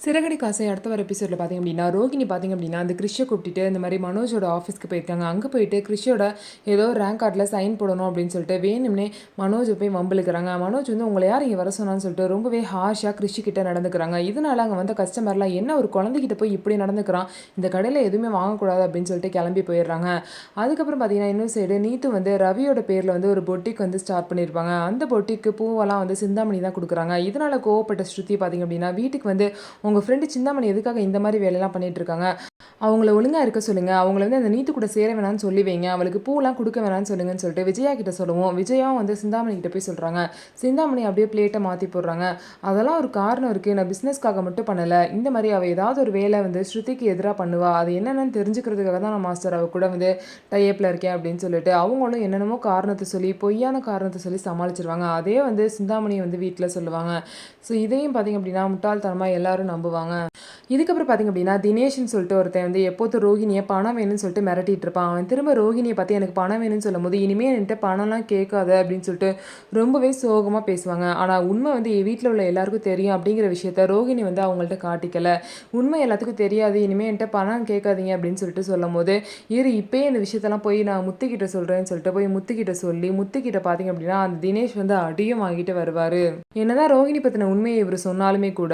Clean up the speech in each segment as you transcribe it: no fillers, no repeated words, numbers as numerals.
சிறகடி காசை அடுத்த வர எபிசோடில் பார்த்திங்க அப்படின்னா ரோகிணி பார்த்திங்க அப்படின்னா அந்த கிறிஷை கூப்பிட்டுட்டு இந்த மாதிரி மனோஜோட ஆஃபீஸ்க்கு போயிருக்காங்க. அங்கே போயிட்டு கிறிஷோட ஏதோ ரேங்க் கார்டில் சைன் போடணும் அப்படின்னு சொல்லிட்டு வேணும்னே மனோஜை போய் வம்பிழுக்கிறாங்க. மனோஜ் வந்து உங்களை யார் இங்கே வர சொன்னான்னு சொல்லிட்டு ரொம்பவே ஹார்ஷாக கிறிஷிக்கிட்ட நடந்துக்கிறாங்க. இதனால அங்கே வந்த கஸ்டமர்லாம் என்ன ஒரு குழந்தைகிட்ட போய் இப்படி நடந்துக்கிறான், இந்த கடையில் எதுவுமே வாங்கக்கூடாது அப்படின்னு சொல்லிட்டு கிளம்பி போயிடுறாங்க. அதுக்கப்புறம் பார்த்தீங்கன்னா இன்னொரு சைடு நீத்து வந்து ரவியோட பேரில் வந்து ஒரு பொட்டிக் வந்து ஸ்டார்ட் பண்ணியிருப்பாங்க. அந்த பொட்டிக்கு பூவெல்லாம் வந்து சிந்தாமணி தான் கொடுக்குறாங்க. இதனால் கோவப்பட்ட ஸ்ருதி பார்த்திங்க அப்படின்னா வீட்டுக்கு வந்து உங்கள் ஃப்ரெண்டு சிந்தாமணி எதுக்காக இந்த மாதிரி வேலையெல்லாம் பண்ணிட்டு இருக்காங்க, அவங்கள ஒழுங்காக இருக்க சொல்லுங்கள், அவங்கள வந்து அந்த நீத்து கூட சேர வேணாம்னு சொல்லி வைங்க, அவளுக்கு பூலாம் கொடுக்க வேணாம்னு சொல்லுங்கன்னு சொல்லிட்டு விஜயா கிட்ட சொல்லுவோம். விஜயாவும் வந்து சிந்தாமணி கிட்ட போய் சொல்கிறாங்க. சிந்தாமணி அப்படியே பிளேட்டை மாற்றி போடுறாங்க. அதெல்லாம் ஒரு காரணம் இருக்குது, நான் பிஸ்னஸ்க்காக மட்டும் பண்ணலை, இந்த மாதிரி அவள் ஏதாவது ஒரு வேலை வந்து ஸ்ருதிக்கு எதிராக பண்ணுவா, அது என்னென்னு தெரிஞ்சுக்கிறதுக்காக தான் நான் மாஸ்டர் அவள் கூட வந்து டைப்பில் இருக்கேன் அப்படின்னு சொல்லிட்டு அவங்களும் என்னென்னமோ காரணத்தை சொல்லி பொய்யான காரணத்தை சொல்லி சமாளிச்சிருவாங்க. அதே வந்து சிந்தாமணி வந்து வீட்டில் சொல்லுவாங்க. ஸோ இதையும் பார்த்திங்க அப்படின்னா முட்டாள்தனமாக எல்லாரும் நம்புவாங்க. இதுக்கப்புறம் பார்த்திங்க அப்படின்னா தினேஷ்னு சொல்லிட்டு ஒருத்தன் வந்து எப்போது ரோகிணியை பணம் வேணும்னு சொல்லிட்டு மிரட்டிட்டு இருப்பான். அவன் திரும்ப ரோகிணியை பார்த்து எனக்கு பணம் வேணும்னு சொல்லும் போது இனிமேல் என்கிட்ட பணம்லாம் கேட்காத அப்படின்னு சொல்லிட்டு ரொம்பவே சோகமாக பேசுவாங்க. ஆனால் உண்மை வந்து வீட்டில் உள்ள எல்லாருக்கும் தெரியும் அப்படிங்கிற விஷயத்த ரோகிணி வந்து அவங்கள்ட்ட காட்டிக்கல. உண்மை எல்லாத்துக்கும் தெரியாது, இனிமேல் என்கிட்ட பணம் கேட்காதீங்க அப்படின்னு சொல்லிட்டு சொல்லும் போது இப்போயே இந்த விஷயத்தெல்லாம் போய் நான் முத்துக்கிட்ட சொல்கிறேன்னு சொல்லிட்டு போய் முத்துக்கிட்ட சொல்லி முத்துக்கிட்ட பார்த்திங்க அப்படின்னா அந்த தினேஷ் வந்து அடியும் வாங்கிட்டு வருவார். என்னதான் ரோகிணி பற்றின உண்மையை இவர் சொன்னாலுமே கூட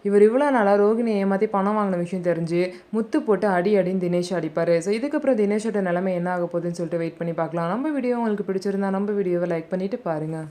இவர் இவ்வளோ நாளாக ரோகிணியை ஏமாற்றி பணம் வாங்கின விஷயம் தெரிஞ்சு முத்து போட்டு அடின்னு தினேஷ் அடிப்பார். ஸோ இதுக்கப்புறம் தினேஷோட நிலைமை என்ன ஆக போகுதுன்னு சொல்லிட்டு வெயிட் பண்ணி பார்க்கலாம். நம்ம வீடியோ உங்களுக்கு பிடிச்சிருந்தா நம்ம வீடியோவை லைக் பண்ணிவிட்டு பாருங்கள்.